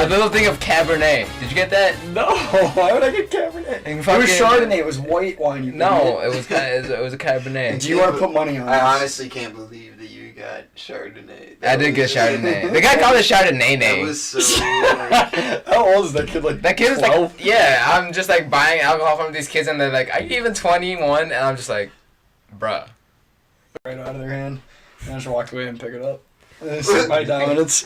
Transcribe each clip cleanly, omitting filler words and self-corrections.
a little thing of Cabernet. Did you get that? No, why would I get Cabernet? It was Chardonnay. It was white wine. You no, it was a Cabernet. Do you want to put money on? I honestly can't believe that you got Chardonnay. I did get Chardonnay. The guy called it Chardonnay. That was so. Like, how old is that kid? Like that kid is 12? like, yeah. I'm just like buying alcohol from these kids, and they're like, "Are you even 21?" And I'm just like, "Bruh." Right out of their hand. And I just walked away and pick it up. Assert my dominance.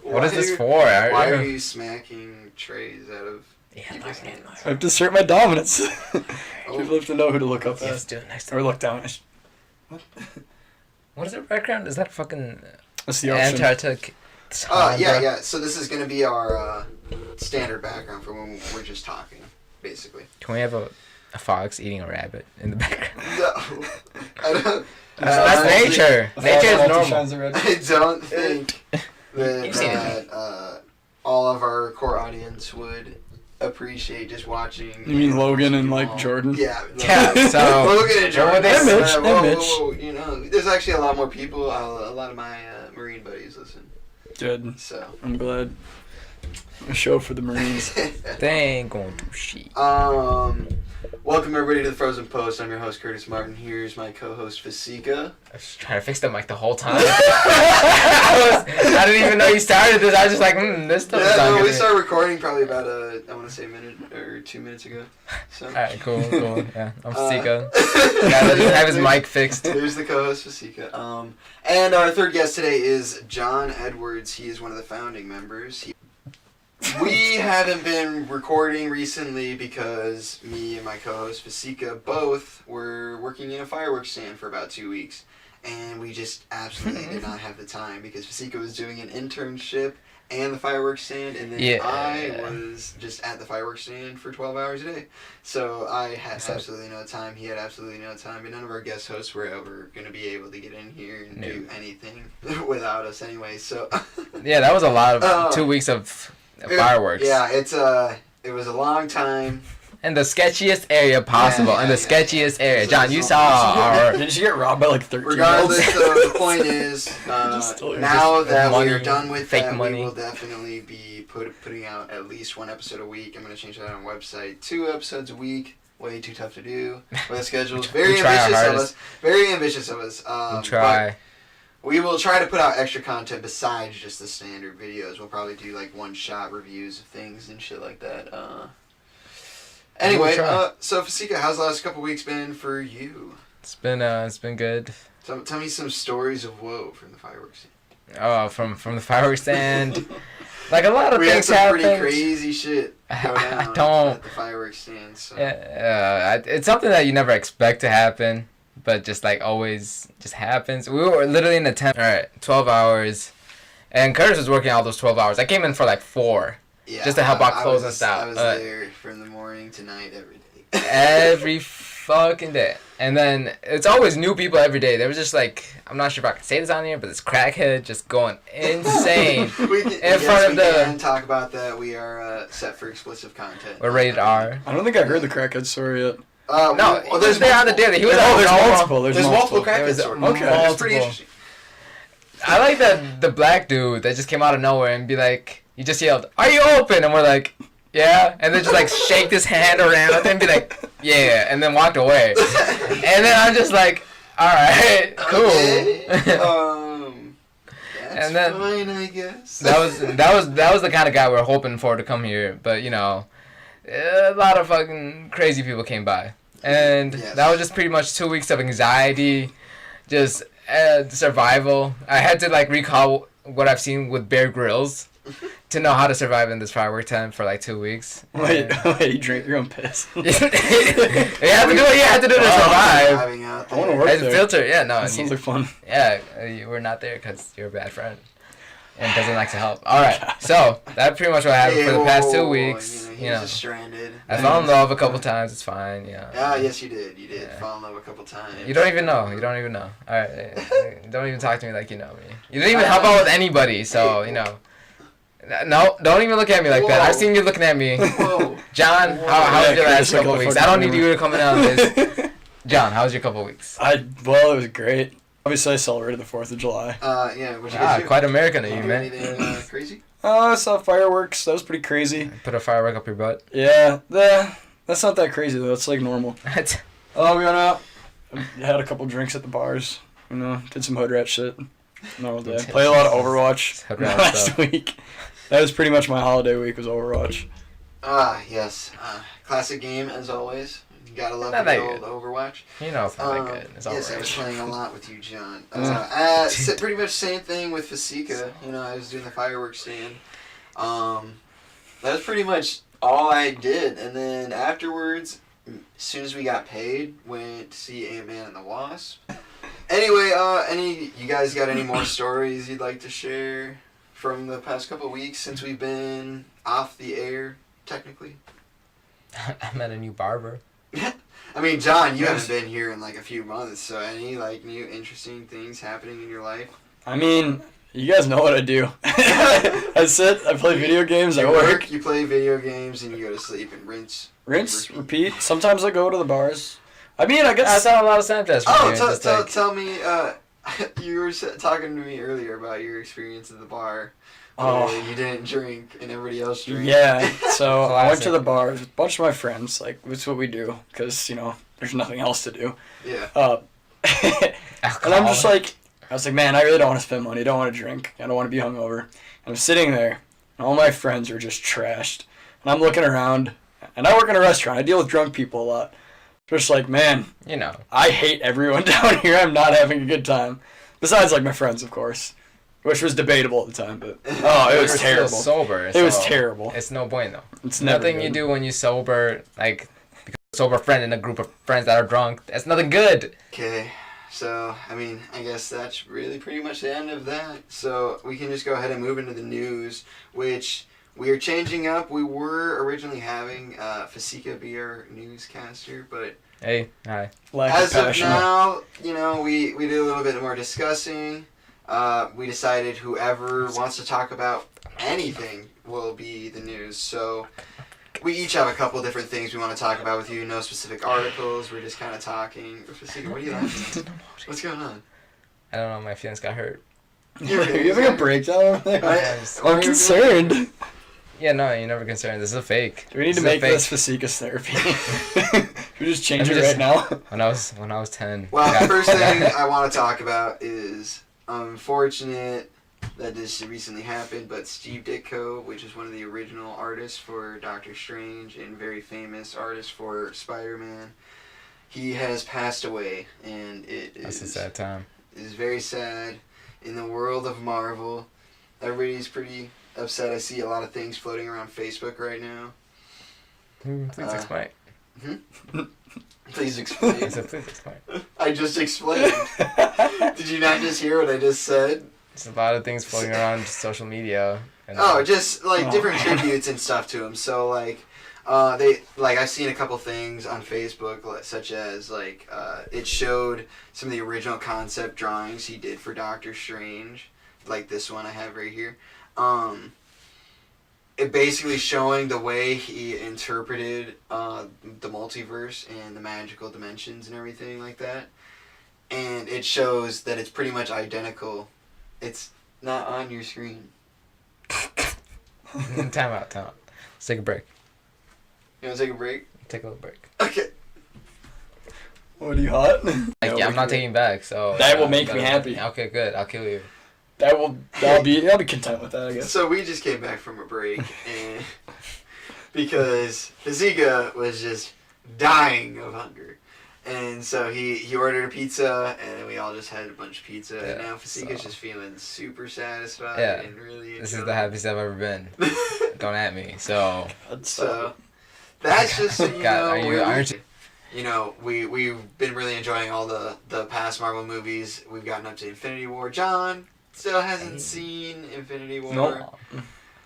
What is this for? Why are you smacking trays out of people's hands? I have to assert my dominance. Oh. People have to know who to look up Yes, at. do it next Or time. look down. What is the background? Is that fucking That's the ocean. Antarctic? Yeah. So this is gonna be our standard background for when we're just talking, basically. Can we have a fox eating a rabbit in the background? No, I don't. That's nature. Nature is normal. I don't think You've seen that all of our core audience would appreciate just watching. You mean Logan and like Jordan? Yeah. Yeah. So Logan and Jordan. Image. Whoa, you know, there's actually a lot more people. A lot of my Marine buddies listen. Good. So I'm glad. A show for the Marines. they ain't going to shit. Welcome everybody to the Frozen Post. I'm your host Curtis Martin. Here's my co-host Fasika. I was trying to fix the mic the whole time. I didn't even know you started this. I was just like, this stuff is not we good. started recording probably about I want to say a minute or 2 minutes ago. So. All right, cool. Yeah, I'm Fasika. Guy doesn't have his mic fixed. There's the co-host Fasika. And our third guest today is John Edwards. He is one of the founding members. We haven't been recording recently because me and my co-host Fasika both were working in a fireworks stand for about 2 weeks. And we just absolutely did not have the time because Fasika was doing an internship and the fireworks stand, and then I was just at the fireworks stand for 12 hours a day. So I had absolutely no time. He had absolutely no time. And none of our guest hosts were ever going to be able to get in here and do anything without us anyway. So yeah, that was a lot of 2 weeks of fireworks. Yeah, it was a long time. In the sketchiest area possible. In the sketchiest area. John, you saw our... Did you get robbed by like 13 Regardless, the point is, now that we're done with fake that, money. we will definitely be putting out at least one episode a week. I'm going to change that on our website. 2 episodes a week. Way too tough to do with a schedule. Very ambitious of us. Very ambitious of us. We try. We will try to put out extra content besides just the standard videos. We'll probably do like one-shot reviews of things and shit like that. Anyway, so Fasika, how's the last couple weeks been for you? It's been good. Tell me some stories of woe from the fireworks stand. Oh, from the fireworks stand. Like a lot of we things had some happen. pretty crazy shit go down at the fireworks stand. So. Yeah, it's something that you never expect to happen, but just like always just happens. We were literally in a tent. All right, 12 hours, and Curtis was working all those 12 hours. I came in for like 4. Yeah, just to help out close us out. I was there from the morning to night every day. Every fucking day. And then it's always new people every day. There was just like, I'm not sure if I can say this on here, but this crackhead just going insane in front of the... We can talk about that. We are set for explicit content. We're rated R. I don't think I heard the crackhead story yet. No, he was there on the daily. He was There's multiple crackhead stories. Okay. It's pretty interesting. I like the black dude that just came out of nowhere and be like, he just yelled, "Are you open?" And we're like, "Yeah." And then just like shake his hand around and be like, "Yeah," and then walked away. And then I'm just like, "All right, cool." Okay. That's and then fine, I guess. that was the kind of guy we were hoping for to come here, but you know, a lot of fucking crazy people came by, and that was just pretty much 2 weeks of anxiety, just survival. I had to like recall what I've seen with Bear Grylls to know how to survive in this firework tent for like 2 weeks. Wait, you drink your own piss? You had to do what you had to do to survive. I want to work there. Filter, yeah, no. That sounds like fun. Yeah, we're not there because you're a bad friend and doesn't like to help. All right, so that's pretty much what happened for the past 2 weeks. He was just stranded. I fell in love a couple times. It's fine, you know. Ah, yes, you did. You did fall in love a couple times. You don't even know. All right, don't even talk to me like you know me. You didn't even help out with anybody, so you know. No, don't even look at me like that. I've seen you looking at me. Whoa. John, how was your last couple weeks? I don't need you to come in on this. John, how was your couple weeks? Well, it was great. Obviously, I celebrated the 4th of July. Yeah. What you guys do? Quite American of you, man. Anything crazy? Oh, I saw fireworks. That was pretty crazy. Put a firework up your butt. Yeah, that's not that crazy though. It's like normal. Oh, we went out. Had a couple drinks at the bars. You know, did some hood rat shit. Normal day. Played a lot of Overwatch last week. That was pretty much my holiday week. Was Overwatch. Yes. Classic game as always. You gotta love Not the that old good. Overwatch. You know it's not that good. It's Yes, I was Overwatch. playing a lot with you, John. Pretty much same thing with Fasika. You know, I was doing the fireworks stand. That was pretty much all I did. And then afterwards, as soon as we got paid, went to see Ant-Man and the Wasp. Anyway, you guys got any more stories you'd like to share from the past couple of weeks since we've been off the air, technically? I met a new barber. I mean, John, you haven't been here in like a few months, so any like new interesting things happening in your life? I mean, you guys know what I do. I sit, I play video games, I work. You play video games, and you go to sleep and rinse. Repeat. Sometimes I go to the bars. I mean, I guess... I saw a lot of Snapchats from you. Tell me, you were talking to me earlier about your experience at the bar. Oh. You didn't drink, and everybody else drank. Yeah, so I went to the bars with a bunch of my friends. Like, that's what we do, because, you know, there's nothing else to do. Yeah. And I'm just like, I was like, man, I really don't want to spend money. I don't want to drink. I don't want to be hungover. And I'm sitting there, and all my friends are just trashed. And I'm looking around, and I work in a restaurant. I deal with drunk people a lot. Just like, man, You know. I hate everyone down here. I'm not having a good time. Besides, like, my friends, of course. Which was debatable at the time, but it was You're terrible. still sober. It was terrible. It's no bueno. It's never Nothing good. you do when you sober, like, because a sober friend in a group of friends that are drunk, that's nothing good. Okay, so, I mean, I guess that's really pretty much the end of that. So, we can just go ahead and move into the news, which we are changing up. We were originally having Fasika be our newscaster, but Hey, hi. as of now, you know, we did a little bit more discussing. We decided whoever wants to talk about anything will be the news. So we each have a couple different things we want to talk about with you. No specific articles. We're just kind of talking. Fasika, what are you laughing at? What's going on? I don't know, my feelings got hurt. You're having a breakdown over there? Yes. I'm concerned. Yeah, no, you're never concerned. This is a fake. Do we need to make this Fasika's therapy? Should we just change it right now? When I was 10. Well, the first thing I want to talk about is unfortunate that this recently happened, but Steve Ditko, which is one of the original artists for Doctor Strange and very famous artist for Spider-Man, he has passed away, and That's a sad time. It is very sad in the world of Marvel. Everybody's pretty upset. I see a lot of things floating around Facebook right now. Please explain. Please explain. I said, please explain. I just explained. Did you not just hear what I just said? There's a lot of things floating around social media. And, Just like different tributes and stuff to him. So like, I've seen a couple things on Facebook, such as it showed some of the original concept drawings he did for Doctor Strange, like this one I have right here. It basically showing the way he interpreted the multiverse and the magical dimensions and everything like that. And it shows that it's pretty much identical. It's not on your screen. Time out. Let's take a break. You want to take a break? Take a little break. Okay. What, are you hot? Yeah, I'm not taking back, so... That will make me happy. Okay, good. I'll kill you. I'll be content with that, I guess. So we just came back from a break, and because Fasika was just dying of hunger. And so he ordered a pizza, and we all just had a bunch of pizza. Yeah, and now Fasika's just feeling super satisfied and really This is the happiest I've ever been. Don't at me. So that's just aren't you? You know, we've been really enjoying all the past Marvel movies. We've gotten up to Infinity War. John still hasn't seen Infinity War. No.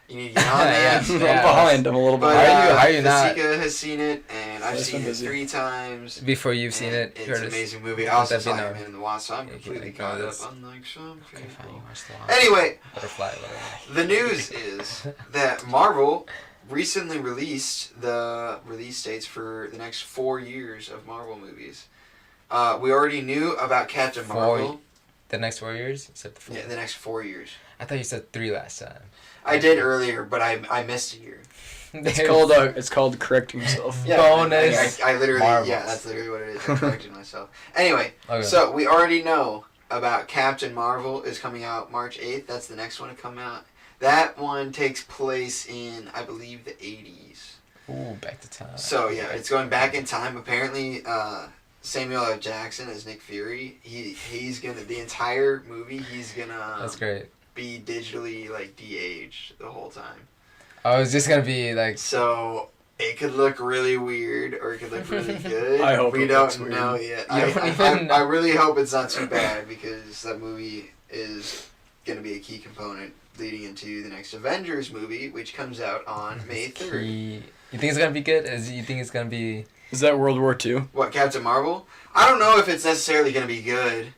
You need to get on that. I'm behind. I'm a little But behind. How are you not? Fasika has seen it, and I've seen it 3 times. Before you've seen it, It's Curtis. an amazing movie. I also Let that saw be known. Ant-Man and the Wasp, so I'm Yeah, completely keep caught going. up, unlike some Okay, fine. people. You watch the one. Anyway, Butterfly, whatever. the news is that Marvel recently released the release dates for the next 4 years of Marvel movies. We already knew about Captain Marvel. the next 4 years? You said Yeah, the next 4 years. I thought you said 3 last time. I did earlier, but I missed a year. It's called correcting yourself. Yeah, Bonus. I literally, Marbles. yeah, that's literally what it is. I corrected myself. Anyway, Okay. so we already know about Captain Marvel is coming out March 8th. That's the next one to come out. That one takes place in, I believe, the 80s. Ooh, back to time. So, yeah, it's going back in time. Apparently, Samuel L. Jackson as Nick Fury, he's going to, the entire movie, he's going to That's great. be digitally, like, de-aged the whole time. Oh, it's just gonna be like. So it could look really weird, or it could look really good. I hope we it don't looks weird. know yet. You don't even know. I really hope it's not too bad, because that movie is gonna be a key component leading into the next Avengers movie, which comes out on May 3rd. You think it's gonna be good? You think it's gonna be? Is that World War II? What, Captain Marvel? I don't know if it's necessarily gonna be good.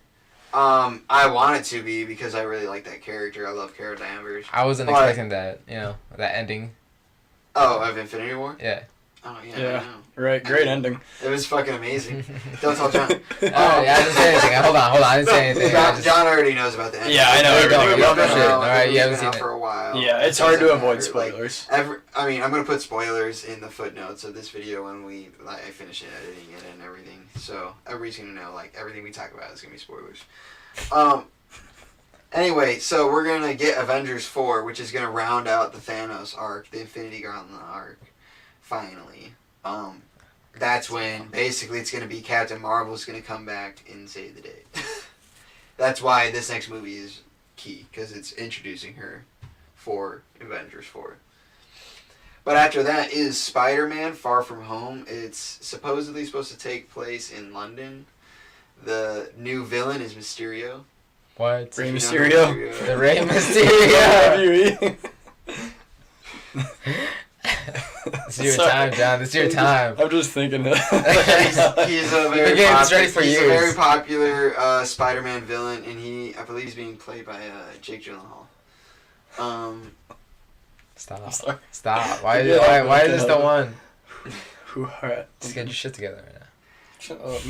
I want it to be, because I really like that character. I love Carol Danvers. I wasn't expecting that. You know, that ending. Oh, of Infinity War? Yeah. Oh, yeah. Yeah. I know. Right, great ending. It was fucking amazing. Don't tell John. Yeah, I didn't say anything. Hold on. I didn't say anything. John already knows about the ending. Yeah, I know You everything don't about know that. shit. All right, you haven't It's been seen out it. for a while. Yeah, it's hard to Doesn't avoid matter. spoilers. I'm gonna put spoilers in the footnotes of this video when I finish editing it and everything. So everybody's gonna know, like, everything we talk about is gonna be spoilers. Anyway, so we're gonna get Avengers 4, which is gonna round out the Thanos arc, the Infinity Gauntlet arc. Finally, that's when basically it's gonna be Captain Marvel's gonna come back and save the day. That's why this next movie is key, because it's introducing her for Avengers 4. But after that is Spider-Man Far From Home. It's supposedly supposed to take place in London. The new villain is Mysterio. What? Rey If you know Mysterio. The Rey Mysterio. This is your Sorry. time, John. This is your time. I'm just thinking that. He's a You've very been getting this ready for he's a years. very popular Spider-Man villain, and I believe he's being played by Jake Gyllenhaal. Stop. Sorry. Stop. Why Yeah, is this the one? Alright. Just get your shit together right now. Shut up.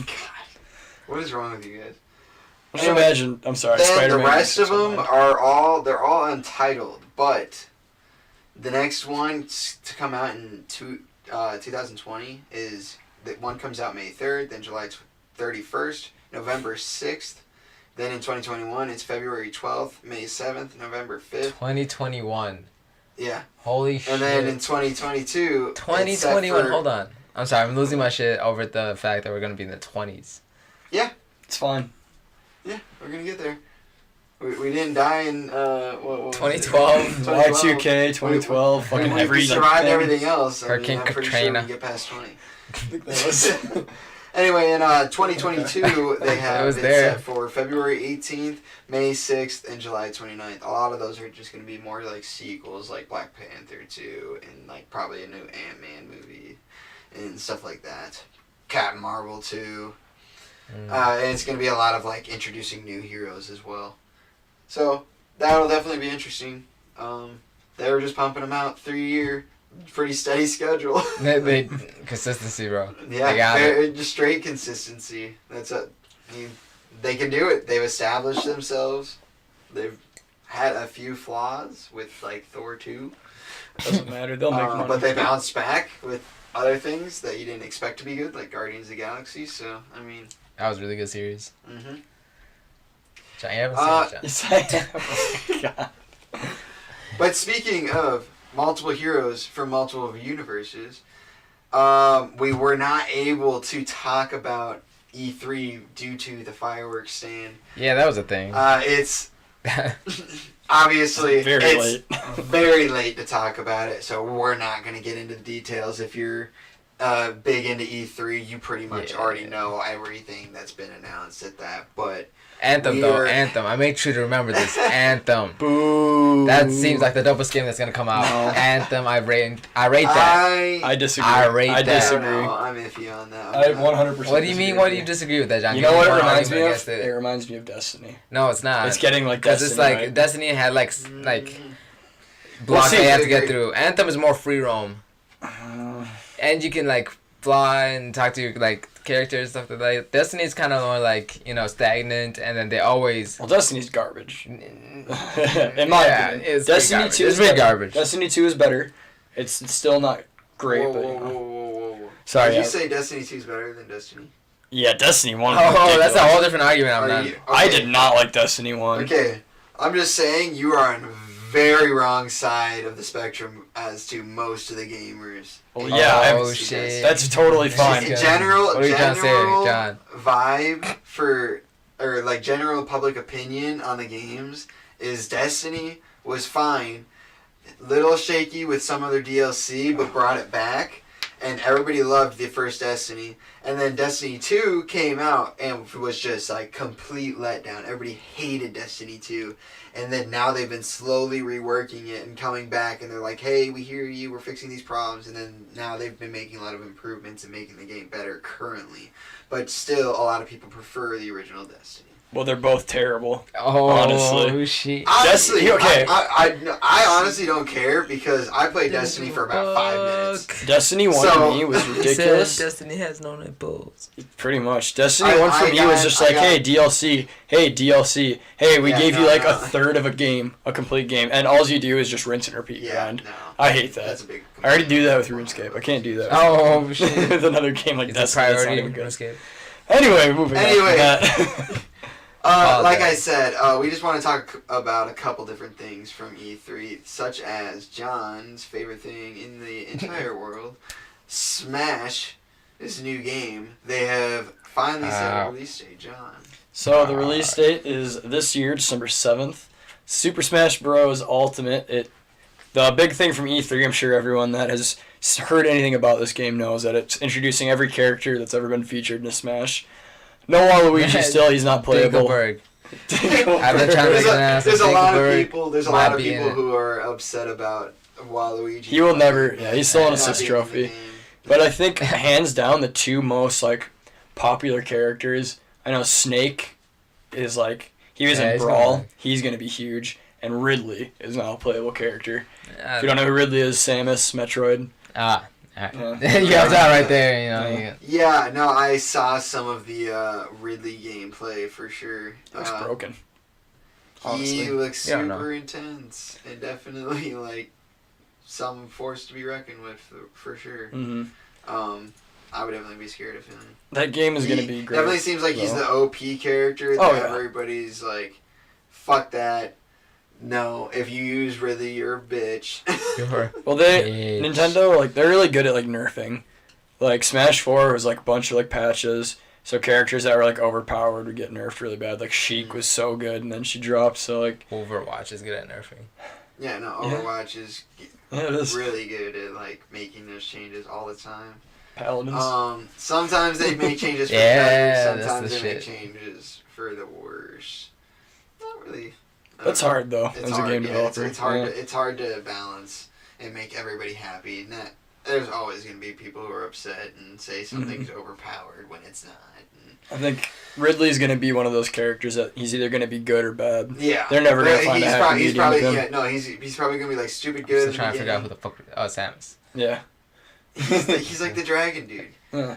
What is wrong with you guys? Just imagine. I'm sorry. Then Spider-Man. the rest of them are all untitled, but the next one to come out in 2020 is that one comes out May 3rd, then July 31st, November 6th. Then in 2021, it's February 12th, May 7th, November 5th. 2021. Yeah. Holy shit. And then in 2022, 2021. Hold on. I'm sorry. I'm losing my shit over the fact that we're gonna be in the 20s. It's fine. Yeah, we're gonna get there. We didn't die in what was 2012. it? Y2K, 2012, fucking we every survived thing. everything else. Hurricane I'm pretty Katrina. sure we get past 20. I think that was. Anyway, in 2022, they have was it there. set for February 18th, May 6th, and July 29th. A lot of those are just going to be more like sequels, like Black Panther 2, and like probably a new Ant-Man movie, and stuff like that. Captain Marvel 2. And it's going to be a lot of like introducing new heroes as well. So that'll definitely be interesting. They were just pumping them out 3-year, pretty steady schedule. they consistency, bro. Yeah, They got it. just straight consistency. They can do it. They've established themselves. They've had a few flaws with like Thor 2. Doesn't matter. They'll make money. But they bounced back with other things that you didn't expect to be good, like Guardians of the Galaxy. So, I mean... That was a really good series. Mm-hmm. John, you haven't seen it, John. Yes, I am. God. But speaking of multiple heroes from multiple universes, we were not able to talk about E3 due to the fireworks stand. Yeah, that was a thing. It's obviously Very late. very late to talk about it, so we're not going to get into the details. If you're big into E3, you pretty much already know everything that's been announced at that. But Anthem, though. Anthem. I made sure to remember this. Anthem. Boo. That seems like the dopest game that's gonna come out. No. Anthem. I rate that. I disagree. I rate I that. disagree. I'm iffy on that. I 100%. What do you mean? Why do you disagree with that, John? You Give know me what it one reminds me argument of? against It reminds me of Destiny. No, it's not. It's getting like Because Destiny. it's like right? Destiny had like We'll blocks see. that you have to get through. Anthem is more free roam, Uh, and you can like fly and talk to your like characters stuff like that. Destiny's kind of more like stagnant, and then they always. Well, Destiny's garbage. In my opinion, it's Destiny 2 is pretty garbage. Destiny 2 is better. It's still not great, Whoa. Sorry. Did you say Destiny 2 is better than Destiny? Yeah, Destiny 1. Oh, that's a whole different argument. Okay. I did not like Destiny 1. Okay, I'm just saying you are on the very wrong side of the spectrum as to most of the gamers. Well, yeah. Oh, shit. That's totally fine. General what are you trying to say, John? Vibe or like general public opinion on the games is Destiny was fine. Little shaky with some other DLC, but brought it back. And everybody loved the first Destiny. And then Destiny 2 came out and was just like complete letdown. Everybody hated Destiny 2. And then now they've been slowly reworking it and coming back. And they're like, hey, we hear you. We're fixing these problems. And then now they've been making a lot of improvements and making the game better currently. But still, a lot of people prefer the original Destiny. Well, they're both terrible. Oh, honestly. Shit. Honestly, okay. I honestly don't care because I played Destiny for about 5 minutes. Destiny 1 to me was ridiculous. Destiny has no nipples. Pretty much. Destiny 1 for me was just like, hey, DLC. Hey, DLC. Hey, we gave you like a third of a game, a complete game. And all you do is just rinse and repeat grind. No. I hate that. That's a big I already do that with RuneScape. I can't do that. Oh, shit. With another game like Destiny. It's a priority with RuneScape. Anyway, moving on. Like I said, we just want to talk about a couple different things from E3, such as John's favorite thing in the entire world, Smash, this new game. They have finally set a release date, John. So the release date is this year, December 7th. Super Smash Bros. Ultimate. The big thing from E3, I'm sure everyone that has heard anything about this game knows that it's introducing every character that's ever been featured in a Smash. No Waluigi still, he's not playable. I've been trying to there's a lot of people who are upset about Waluigi. He will never, he's still an assist trophy. But I think hands down the two most like popular characters, I know Snake is like, he was in Brawl, he's going to be huge, and Ridley is now a playable character. If you don't know who Ridley is, Samus, Metroid. You have that right there, Yeah, no, I saw some of the Ridley gameplay for sure. He looks broken. Honestly. He looks super intense and definitely like some force to be reckoned with for sure. Mm-hmm. I would definitely be scared of him. That game is going to be great. Definitely seems like he's the OP character that everybody's like, fuck that. No, if you use Ridley, you're a bitch. Well, Nintendo, like, they're really good at, like, nerfing. Like, Smash 4 was, like, a bunch of, like, patches. So characters that were, like, overpowered would get nerfed really bad. Like, Sheik was so good, and then she dropped, so, like... Overwatch is good at nerfing. Yeah, no, Overwatch is really good at, like, making those changes all the time. Paladins. Sometimes they make changes for the better, sometimes they make changes for the worse. Not really... That's hard though, as a game developer. It's hard to balance and make everybody happy. And there's always going to be people who are upset and say something's overpowered when it's not. And I think Ridley's going to be one of those characters that he's either going to be good or bad. Yeah, they're never going to find a happy medium with him. He's probably going to be like stupid good. I'm still trying to figure out who the fuck. Oh, Samus. Yeah, he's like the dragon dude. Yeah.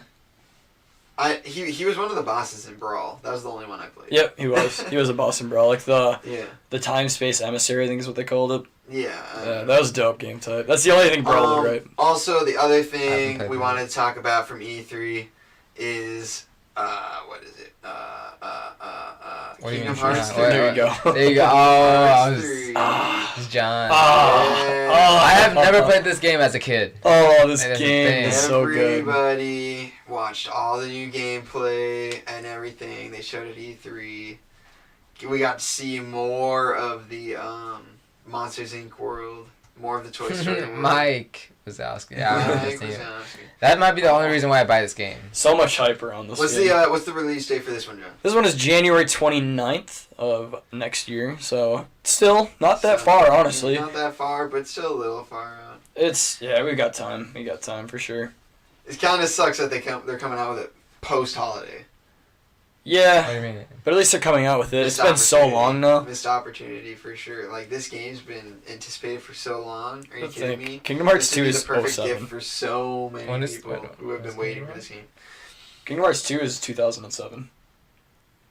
He was one of the bosses in Brawl. That was the only one I played. Yep, he was. He was a boss in Brawl. Like the time space emissary, I think is what they called it. Yeah. That was a dope game type. That's the only thing Brawl did right. Also, the other thing we wanted to talk about from E3 is what is it? Kingdom Hearts 3. There you go. There you go. Oh, it's John. I have never played this game as a kid. Oh, this game is so good. Everybody watched all the new gameplay and everything they showed at E3. We got to see more of the Monsters Inc. world, more of the Toy Story world. Mike Wazowski. Yeah, that might be the only reason why I buy this game. So much hype around this game. What's the release date for this one, John? This one is January 29th of next year, so still not that far, honestly. Not that far, but still a little far out. We got time. We got time for sure. It kind of sucks that they're coming out with it post-holiday. Yeah, what do you mean? But at least they're coming out with it. It's been so long now. Missed opportunity for sure. Like, this game's been anticipated for so long. Are you kidding me? Kingdom Hearts 2 is the perfect 07. gift for so many people who have been waiting for this game. Kingdom Hearts 2 is 2007.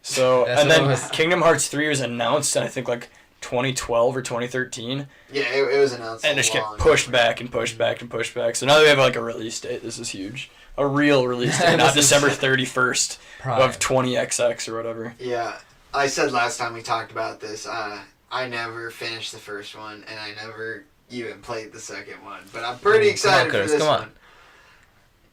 So, That's and what then it was. Kingdom Hearts 3 was announced in, I think, like, 2012 or 2013. Yeah, it was announced. And it just kept pushed back and pushed back and pushed back. So now we have, like, a release date. This is huge. A real release date, not December 31st of 20XX or whatever. Yeah. I said last time we talked about this, I never finished the first one, and I never even played the second one. But I'm pretty excited for this one.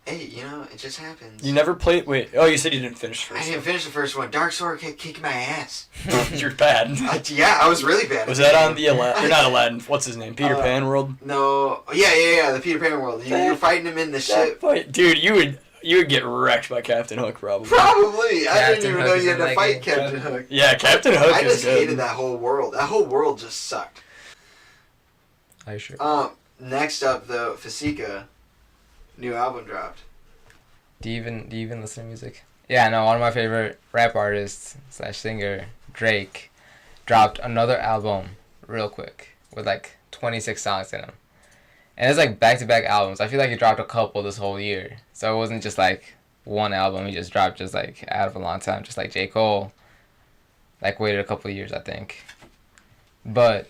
Hey, it just happens. You never played... Wait. Oh, you said you didn't finish the first one. I didn't finish the first one. Dark Sword kept kicking my ass. You're bad. I was really bad. Was that on the Aladdin? You're not Aladdin. What's his name? Peter Pan world? No. Yeah. The Peter Pan world. You're fighting him in the ship. Dude, you would get wrecked by Captain Hook, probably. Probably. I didn't even know you had to fight Captain Hook. Yeah, Captain Hook I is just good. hated that whole world. That whole world just sucked. Are you sure? Next up, though, Fasika. New album dropped. Do you even listen to music? Yeah, no, one of my favorite rap artists / singer, Drake, dropped another album real quick with like 26 songs in them. And it's like back-to-back albums. I feel like he dropped a couple this whole year. So it wasn't just like one album he just dropped just like out of a long time. Just like J. Cole, like waited a couple of years, I think. But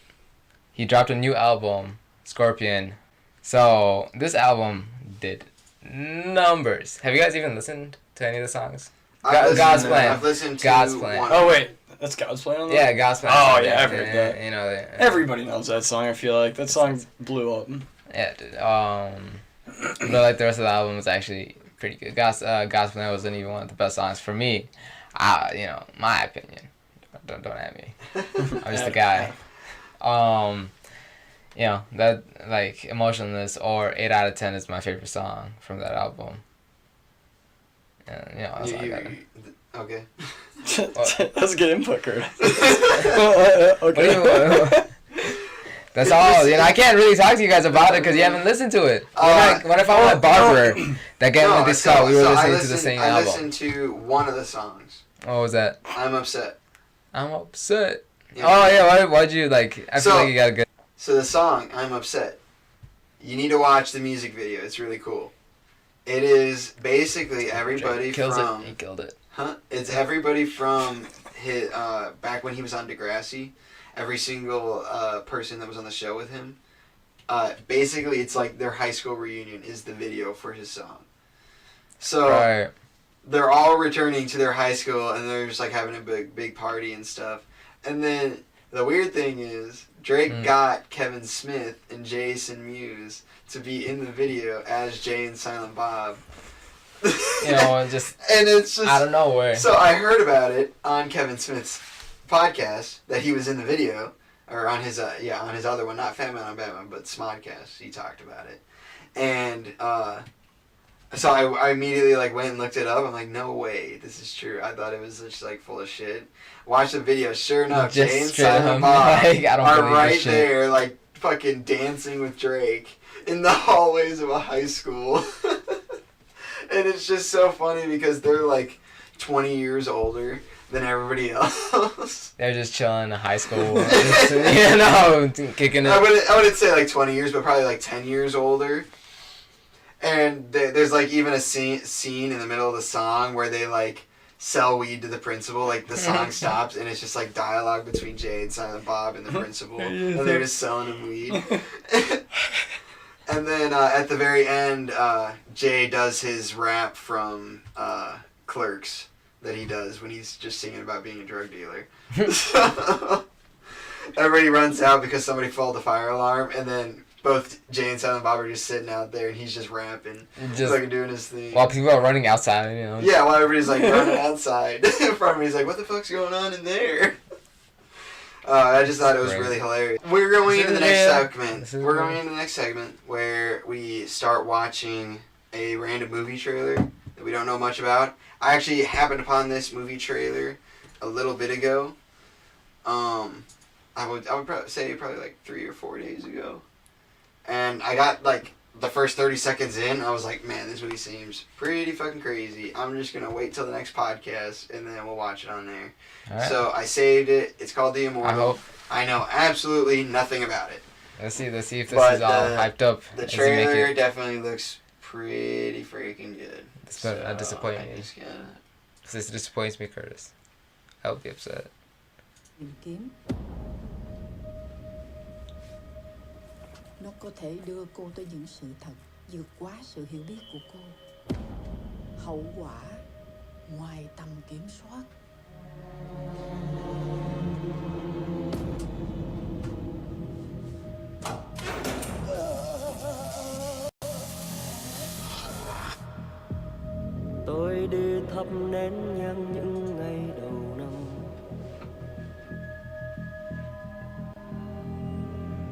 he dropped a new album, Scorpion. So this album did numbers. Have you guys even listened to any of the songs? God's Plan. I've listened to God's Plan. one. Oh, wait. That's God's Plan on that? Yeah, God's Plan. Oh, yeah, I've heard that. That. Everybody knows that song, I feel like. That song blew up. Yeah, dude. But like the rest of the album was actually pretty good. God's Plan wasn't even one of the best songs for me. My opinion. Don't at me. I'm just a guy. That like Emotionless or 8 out of 10 is my favorite song from that album. And that's all I got. Okay. That's good input, Kurt. Okay. That's all. I can't really talk to you guys about it because you haven't listened to it. When I found my barber that gave me this call, we were listening to the same album. I listened to one of the songs. What was that? I'm Upset. I'm upset. Yeah. Oh yeah, why'd you like? I feel like you got a good. So the song I'm Upset. You need to watch the music video. It's really cool. It is basically everybody from. He killed it. Huh? It's everybody from his back when he was on Degrassi. Every single person that was on the show with him. Basically, it's like their high school reunion is the video for his song. So Right. they're all returning to their high school and they're just like having a big party and stuff. And then the weird thing is Drake got Kevin Smith and Jason Mewes to be in the video as Jay and Silent Bob. And it's just out of nowhere. So I heard about it on Kevin Smith's podcast that he was in the video, or on his other one, not Fat Man on Batman, but Smodcast. He talked about it, and so I immediately like went and looked it up. I'm like, no way, this is true. I thought it was just like full of shit. Watch the video. Sure enough, Jay and Silent Bob are right there, like fucking dancing with Drake in the hallways of a high school. And it's just so funny because they're like 20 years older than everybody else. They're just chilling in high school. Kicking it. I wouldn't say like 20 years, but probably like 10 years older. And there's like even a scene in the middle of the song where they like sell weed to the principal. Like the song stops and it's just like dialogue between Jay and Silent Bob and the principal. And they're just selling him weed. And then at the very end, Jay does his rap from Clerks that he does when he's just singing about being a drug dealer. So, everybody runs out because somebody followed the fire alarm, and then both Jay and Silent Bob are just sitting out there, and he's just rapping, just like doing his thing. While people are running outside, Yeah, while everybody's like running outside in front of me, he's like, "What the fuck's going on in there?" I just thought it was really hilarious. We're going into the next segment. We're going into the next segment where we start watching a random movie trailer that we don't know much about. I actually happened upon this movie trailer a little bit ago. I would probably say probably like 3 or 4 days ago. And I got like the first 30 seconds in, I was like, man, this movie seems pretty fucking crazy. I'm just going to wait till the next podcast and then we'll watch it on there. Right. So I saved it. It's called The Immortal. I know absolutely nothing about it. Let's see if this is all hyped up. The trailer definitely looks pretty freaking good. It's not disappointing me. Yeah. This disappoints me, Curtis. I would be upset. Tìm kiếm. Nó có thể đưa cô tới những sự thật vượt quá sự hiểu biết của cô. Hậu quả ngoài tầm kiểm soát. Tôi đi thắp nén nhang những ngày đầu năm,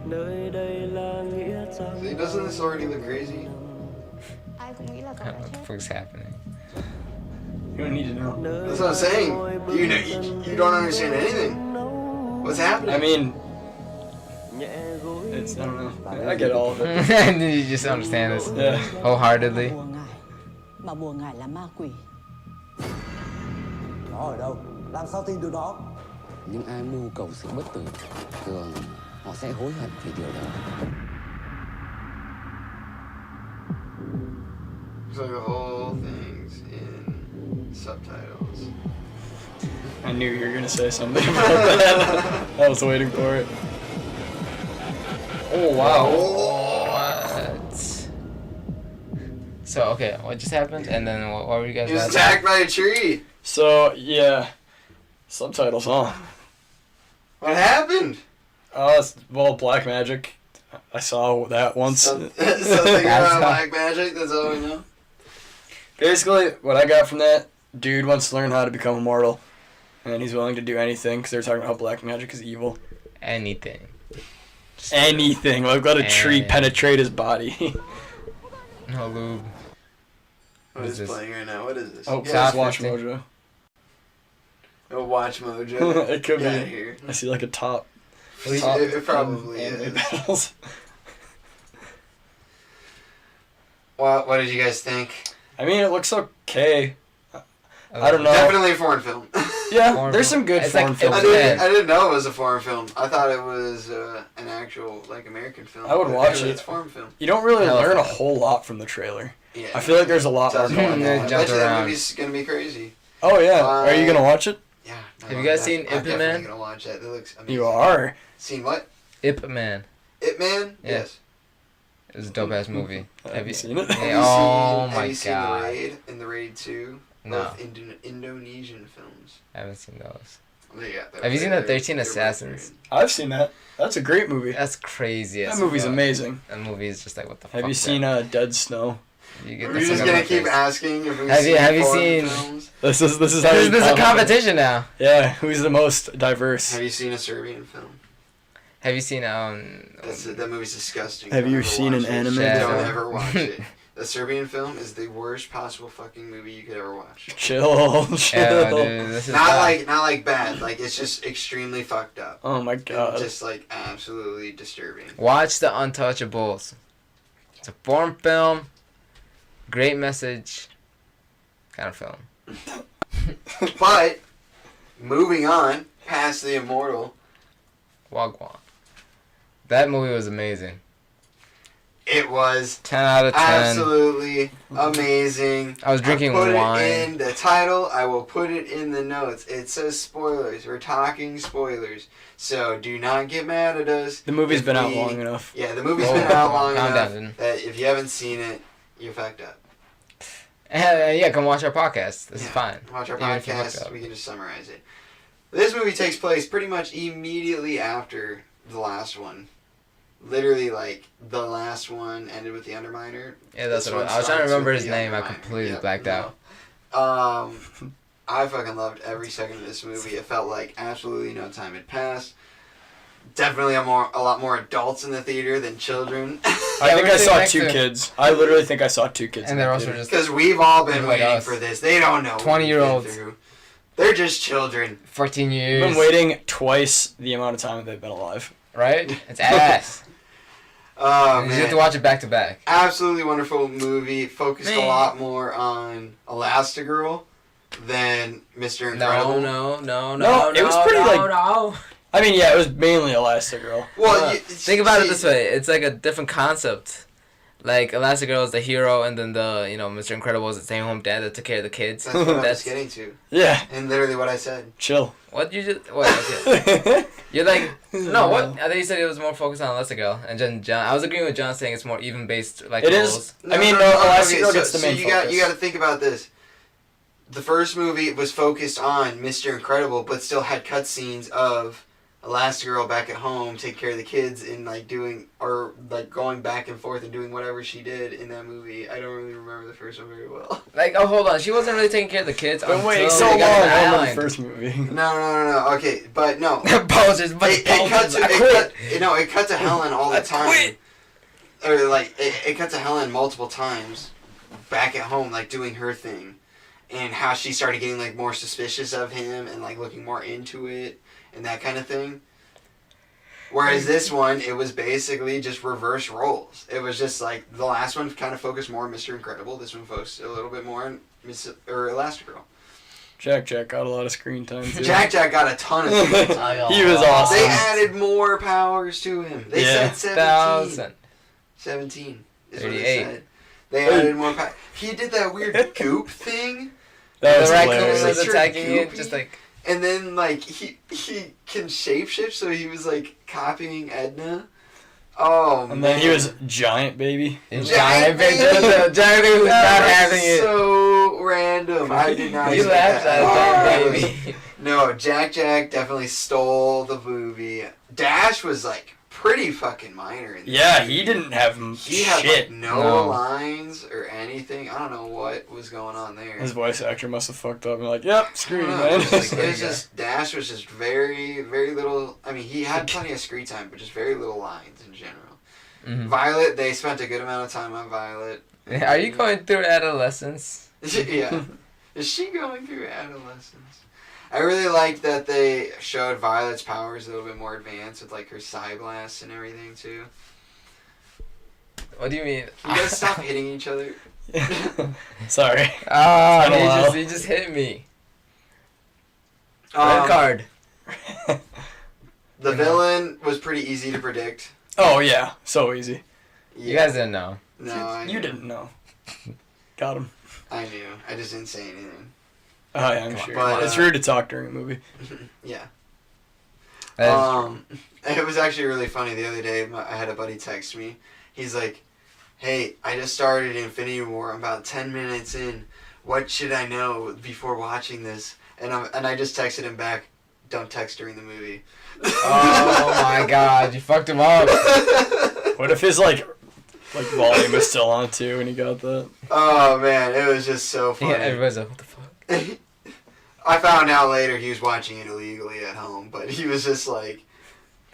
nơi đây là nghĩa trang. See, doesn't this already look crazy? Ai cũng nghĩ là cậu đã What the chết. fuck's happening? You don't need to know. That's what I'm saying. You don't understand anything. What's happening? I mean, it's, I don't know. I get all of it. You just understand this Yeah. wholeheartedly. Bùa ngải. Mà bùa ngải là ma quỷ. Nó ở đâu? Làm sao tin được nó? Những ai mưu cầu sự bất tử thường họ sẽ hối hận vì điều đó. So the whole thing's in subtitles. I knew you were gonna say something about that. I was waiting for it. Oh wow. What? So okay, what just happened? And then what were you guys? He was about? attacked by a tree. So yeah, subtitles, huh? What happened? Well, black magic. I saw that once. Something about black magic. That's all we know. Basically, what I got from that, dude wants to learn how to become immortal, and he's willing to do anything because they're talking about how black magic is evil. Anything. Just Anything. Like let a tree And- penetrate his body. No lube. What is this? playing right now? What is this? Oh, Yeah, please watch 50. Mojo. oh, Watch Mojo. It could Get be. here. I see like a top. It probably anime is. battles. What did you guys think? I mean, it looks okay. I don't know. Definitely a foreign film. Yeah, Foreign there's film. some good It's foreign like- films. I It was didn't, bad. I didn't know it was a foreign film. I thought it was an actual like American film. I would But watch apparently it. It's a foreign film. You don't really Hell learn a yeah. whole lot from the trailer. Yeah. I feel like there's a lot more Sounds going They on. I jumped bet you that around. movie's gonna be crazy. Oh yeah, are you gonna watch it? Yeah. Have you guys seen I'm Ip Man? definitely gonna watch that. That looks amazing. You are. Seen what? Ip Man. Ip Man? Yeah. Yes. It was a dope ass movie. Have you seen it? Yeah, Have you oh seen, my have you seen god. The Raid and The Raid 2? No. Both Indonesian films. I haven't seen those. Yeah, Have you seen the they're- 13 they're Assassins? I've seen that. That's a great movie. That's crazy. That as movie's fuck. amazing. That movie is just like what the fuck. Have you that- seen Dead Snow? You get We're the just fuck gonna out of my keep face. asking if we've Have you- seen have you foreign seen- films. This is how This you is a comment. competition now. Yeah, who's the most diverse? Have you seen a Serbian film? Have you seen That movie's disgusting. Have Don't you ever seen watch an it. anime film? Don't ever watch it. The Serbian film is the worst possible fucking movie you could ever watch. Chill. Yeah, dude, this is bad. Not like bad. Like it's just extremely fucked up. Oh my And god. just like absolutely disturbing. Watch The Untouchables. It's a foreign film. Great message. Kind of film. But moving on past the immortal, Wagwan. That movie was amazing. it was 10 out of 10. absolutely amazing. I was drinking put wine. it in the title. I will put it in the notes. It says spoilers. We're talking spoilers. So do not get mad at us. The movie's if been out we- long enough. Yeah, the movie's Oh, been out long calm enough down. that if you haven't seen it, you're fucked up. Yeah, come watch our podcast. This is Yeah. fine. Watch our Even if you fucked podcast. up. We can just summarize it. This movie takes place pretty much immediately after the last one. Literally, like, the last one ended with the Underminer. Yeah, that's This what one I was trying to starts remember with his the name. I Underminer. completely Yep, blacked out. no. I fucking loved every second of this movie. It felt like absolutely no time had passed. Definitely a lot more adults in the theater than children. I Yeah, think we're I sitting saw next 2 to- kids. I literally think I saw 2 kids. And in they're the also theater. just Because we've all been Like waiting us. for this. They don't know. 20-year-olds. What we've been through. They're just children. 14 I've years. been waiting twice the amount of time that they've been alive. Right? It's ass. Oh, You man. have to watch it back to back. Absolutely wonderful movie. Focused a Man. lot more on Elastigirl than Mr. Incredible. No, it was pretty, like- no. I mean, yeah, it was mainly Elastigirl. Well, Think about it this way. It's like a different concept. Like Elastigirl is the hero, and then the Mr. Incredible is the same home dad that took care of the kids. That's what I was getting to. Yeah. And literally what I said. Chill. What you just? What? Okay. You're like no. What? I thought you said it was more focused on Elastigirl, and then John. I was agreeing with John saying it's more even based. Like it roles. is. Elastigirl gets the main focus. You got to think about this. The first movie was focused on Mr. Incredible, but still had cutscenes of Elastigirl back at home taking care of the kids and like doing or like going back and forth and doing whatever she did in that movie. I don't really remember the first one very well. Like, oh, hold on, she wasn't really taking care of the kids. Been waiting until so they got to the long on the island. first movie. No. Okay, but no. Apologies, but It cut to Helen all the time. Or like it cut to Helen multiple times back at home, like doing her thing, and how she started getting like more suspicious of him and like looking more into it and that kind of thing. Whereas this one, it was basically just reverse roles. It was just like the last one kind of focused more on Mr. Incredible. This one focused a little bit more on Elastigirl. Jack got a lot of screen time too. Jack got a ton of screen time. He was awesome. They added more powers to him. They said 17. 17 is 38. What they said. They added more powers. He did that weird goop thing. That was the raccoon was attacking it, just like. And then like he can shapeshift, so he was like copying Edna. Oh man! And then he was Giant Baby. Giant Baby. Giant Baby was not having it. So random. I did not. You laughed at Giant Baby. No, Jack definitely stole the movie. Dash was like pretty fucking minor in this movie. He didn't have He had shit. like no lines or anything. I don't know what was going on there. His voice actor must have fucked up and like, yep, screw you, man. It was just Dash was just very, very little. I mean, he had plenty of screen time, but just very little lines in general. Mm-hmm. Violet, they spent a good amount of time on Violet. Are you going through adolescence? Yeah. Is she going through adolescence? I really liked that they showed Violet's powers a little bit more advanced with like her Psy Blast and everything too. What do you mean? You guys stop hitting each other. Sorry. He just hit me. Red Um, card. The villain was pretty easy to predict. Oh yeah, so easy. Yeah. You guys didn't know. No, You didn't know. Got him. I knew. I just didn't say anything. Oh yeah, I'm sure. But, it's rude to talk during a movie. Yeah. That is It was actually really funny the other day. I had a buddy text me. He's like, "Hey, I just started Infinity War. I'm about 10 minutes in. What should I know before watching this?" And I just texted him back, "Don't text during the movie." Oh my god, you fucked him up. What if his like volume is still on too and he got that? Oh man, it was just so funny. Yeah, everybody's like, what the fuck? I found out later he was watching it illegally at home, but he was just like,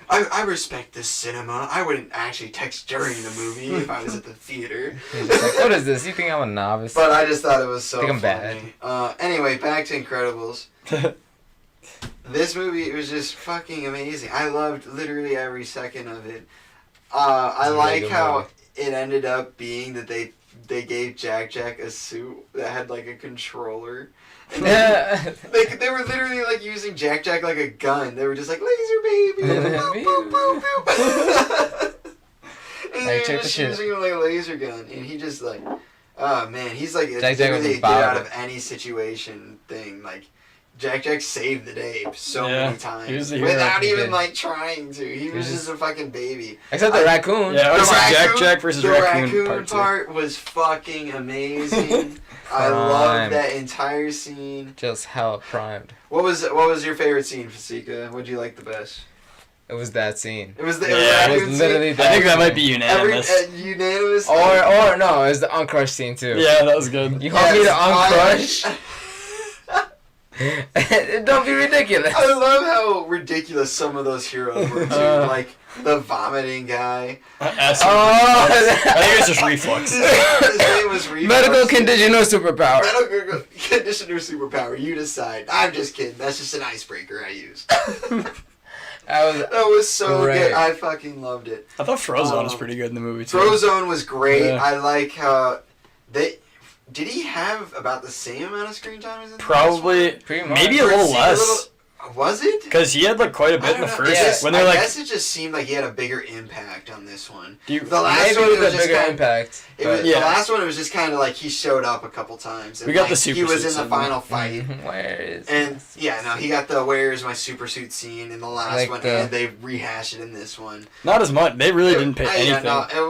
I respect this cinema. I wouldn't actually text during the movie if I was at the theater. He's just like, what is this? You think I'm a novice? But I just thought it was so I think I'm funny. Anyway, back to Incredibles. This movie was just fucking amazing. I loved literally every second of it. I like how it ended up being that they gave Jack a suit that had like a controller. And they were literally like using Jack like a gun. They were just like laser baby. Boop, boop, boop, boop. And they were just using him like a laser gun, and he just like, oh man, he's like literally a get out of any situation thing. Like Jack saved the day so many times without even like trying to. He was just a fucking baby. Except the raccoon. Yeah, it was Jack versus raccoon. The raccoon part was fucking amazing. I loved that entire scene. Just hella primed. What was your favorite scene, Fasika? What'd you like the best? It was that scene. It was the it was literally that. I think that might be unanimous. Unanimous? Or no, it was the uncrush scene too. Yeah, that was good. You want me to uncrush? Don't be ridiculous. I love how ridiculous some of those heroes were too. Like the vomiting guy. I think it was just reflux. His name was Reflux. Medical condition or superpower. Medical condition or superpower. You decide. I'm just kidding. That's just an icebreaker I used. That was so great. good. I fucking loved it. I thought Frozone was pretty good in the movie too. Frozone was great. Yeah. I like how did he have about the same amount of screen time as in the Probably, Pretty much. maybe a little less. Was it? Because he had like quite a bit in the first. Yeah. When they're I like, guess it just seemed like he had a bigger impact on this one. You, The last maybe one with was a just bigger kind impact. The last one it was just kind of like he showed up a couple times. And We got like, the super he was in suit the final fight. Where is? And yeah, no, he got the "Where is my super suit" scene in the last Like one, the- and they rehashed it in this one. not as much. They really didn't pay anything. Yeah, no,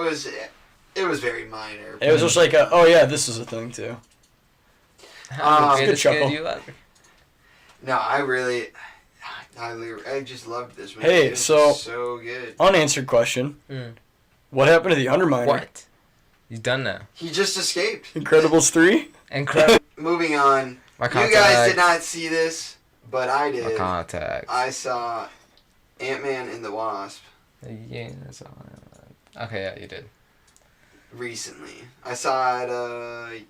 it was very minor. It was just like, oh yeah, this is a thing too. Good chuckle. you love. No, I just loved this movie. Hey, It was so- just so good. Unanswered question. What happened to the Underminer? What? He's done now. He just escaped. Incredibles 3? Incredible. Moving on. My You contact. guys did not see this, but I My did. contact. I saw Ant-Man and the Wasp Yeah, that's all. Okay, yeah, you did. recently. I saw it,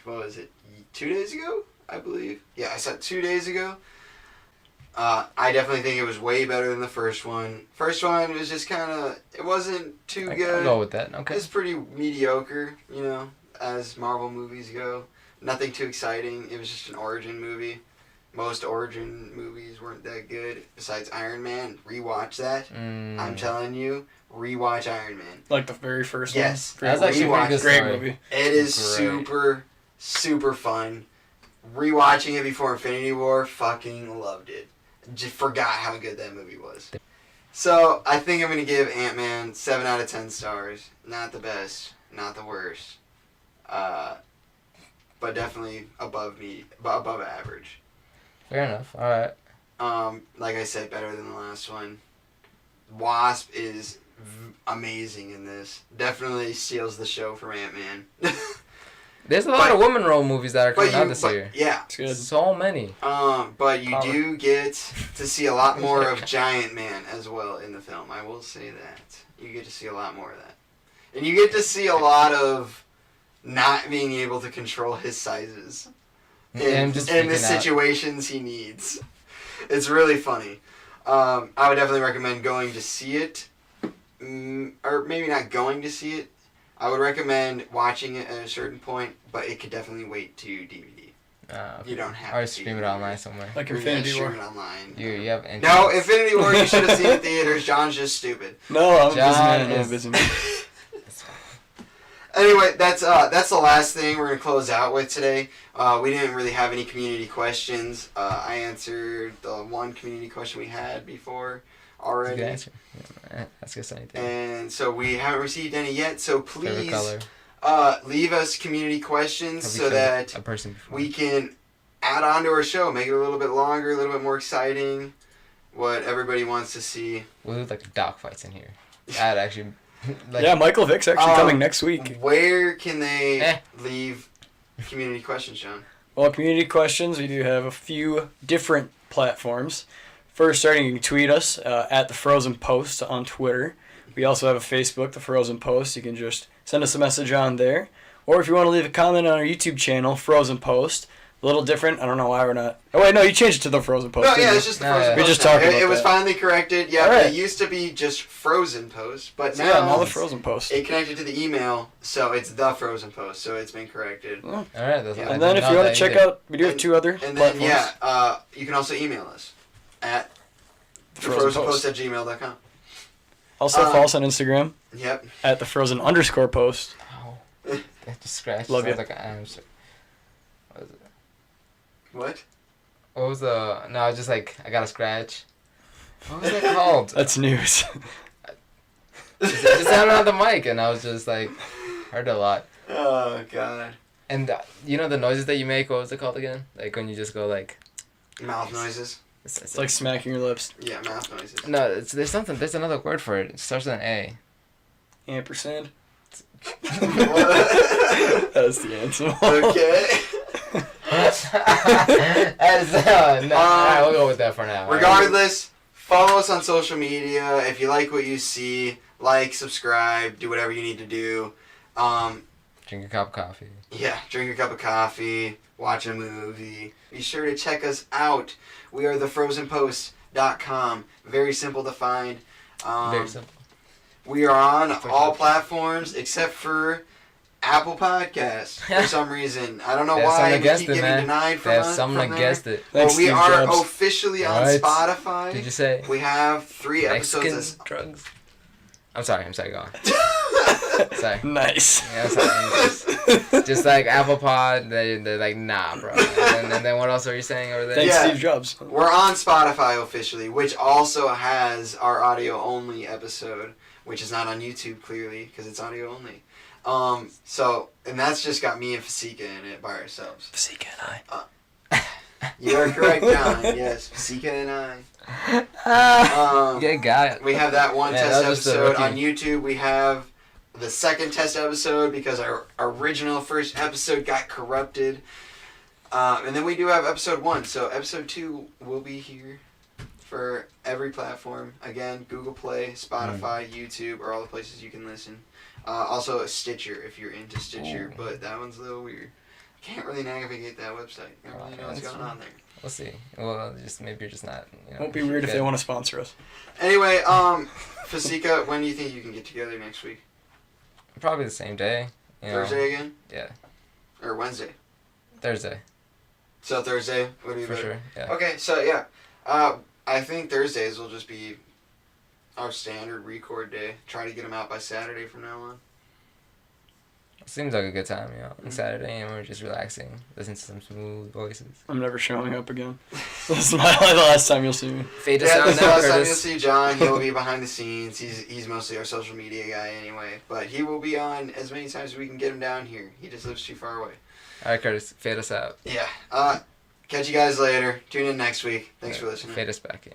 what was it, 2 days ago, I believe? Yeah, I saw it 2 days ago. I definitely think it was way better than the first one. First one was just kind of, it wasn't too good. I'll go with that. Okay. It's pretty mediocre, as Marvel movies go. Nothing too exciting. It was just an origin movie. Most origin movies weren't that good. Besides Iron Man, rewatch that. I'm telling you, rewatch Iron Man. Like the very first Yes. one? That's actually a pretty good Great story. movie. It is Great. super, super fun. Rewatching it before Infinity War, fucking loved it. Just forgot how good that movie was. So, I think I'm going to give Ant-Man 7 out of 10 stars. Not the best, not the worst. But definitely above average. Fair enough. All right. Like I said, better than the last one. Wasp is amazing in this. Definitely steals the show from Ant-Man. There's a lot of woman role movies that are coming out this but year. yeah. It's good. So many. But you Colin. do get to see a lot more of Giant Man as well in the film. I will say that. You get to see a lot more of that. And you get to see a lot of not being able to control his sizes. In the situations he needs. It's really funny. I would definitely recommend going to see it. Or maybe not going to see it. I would recommend watching it at a certain point, but it could definitely wait to DVD. Okay. You don't have or to stream it online somewhere. Like Or Infinity stream War. it online. You have No, Infinity War you should have seen in theaters. John's just stupid. No, I'm John busy man. I'm is- busy man. Anyway, that's the last thing we're gonna close out with today. We didn't really have any community questions. I answered the one community question we had before already. Good answer. Yeah, ask us anything. And so we haven't received any yet. So Favorite please color. leave us community questions Have we so killed that a person before? we can add on to our show, make it a little bit longer, a little bit more exciting. What everybody wants to see. We'll do like dog fights in here. That'd actually. Like, Yeah, Michael Vick's actually coming next week. Where can they leave community questions, John? Well, community questions, we do have a few different platforms. First, starting, you can tweet us at The Frozen Post on Twitter. We also have a Facebook, The Frozen Post. You can just send us a message on there. Or if you want to leave a comment on our YouTube channel, Frozen Post. A little different. I don't know why we're not... Oh, wait, no, you changed it to The Frozen Post. No, didn't yeah, you? it's just the No, Frozen yeah. Post. We just now. talked about It was that. finally corrected. Yeah, Alright. it used to be just Frozen Post, but So, now, yeah, now The Frozen Post. it connected to the email, so it's the Frozen Post. So it's been corrected. All right. That's Yeah. I And then didn't if you know want to that check either. out... We do have two other And then platforms. you can also email us at Frozen Post. thefrozenpost@gmail.com. Also follow us on Instagram Yep. at @thefrozen_post. Oh, that just scratched. Love Sounds you. like I'm sorry. What was it? What? What was the? No, I was just like I got a scratch. What was that called? That's news. It sounded on the mic, and I was just like, heard a lot. Oh God. And you know the noises that you make. What was it called again? Like when you just go like. Mouth noises. It's like smacking your lips. Yeah, mouth noises. No, there's something. There's another word for it. It starts with an A. Ampersand. What? That's the answer. Okay. No, alright, we'll go with that for now. Regardless, follow us on social media. If you like what you see, like, subscribe, do whatever you need to do. Drink a cup of coffee. Yeah, drink a cup of coffee, watch a movie. Be sure to check us out. We are thefrozenpost.com. Very simple to find. Very simple. We are on all platforms except for Apple Podcasts for some reason. I don't know They have why something we against keep it, getting man. denied from They have us. something against it. Well, Thanks, we Steve are Jobs. officially on What? Spotify. Did you say? We have 3 Mexican episodes. drugs? I'm sorry, go on. Sorry. Nice. Yeah, I'm sorry. Just like Apple Pod, they're like, nah, bro. And then what else are you saying over there? Thanks, Yeah. Steve Jobs. We're on Spotify officially, which also has our audio only episode, which is not on YouTube clearly because it's audio only. And that's just got me and Fasika in it by ourselves. Fasika and I. You are correct, John. Yes, Fasika and I. Yeah, got it. We have that one Yeah, test that was just a episode rookie. on YouTube. We have the second test episode because our original first episode got corrupted. And then we do have episode 1. So episode 2 will be here for every platform. Again, Google Play, Spotify, YouTube, or all the places you can listen. Also a Stitcher if you're into Stitcher, but that one's a little weird. Can't really navigate that website. I don't really know what's going on there. We'll see. Well, maybe you're just not. Won't be weird if they want to sponsor us. Anyway, Fasika, when do you think you can get together next week? Probably the same day. Thursday again? Yeah. Or Wednesday? Thursday. So Thursday? What do you For think? sure. Yeah. Okay, so yeah. I think Thursdays will just be our standard record day. Try to get them out by Saturday from now on. Seems like a good time, on Saturday, and we're just relaxing, listening to some smooth voices. I'm never showing up again. This is the last time you'll see me. Fade us Yeah, out this is the now, last time you'll Curtis. see John. He'll be behind the scenes. He's mostly our social media guy anyway. But he will be on as many times as we can get him down here. He just lives too far away. All right, Curtis, fade us out. Yeah. Catch you guys later. Tune in next week. Thanks for listening. Fade us back in.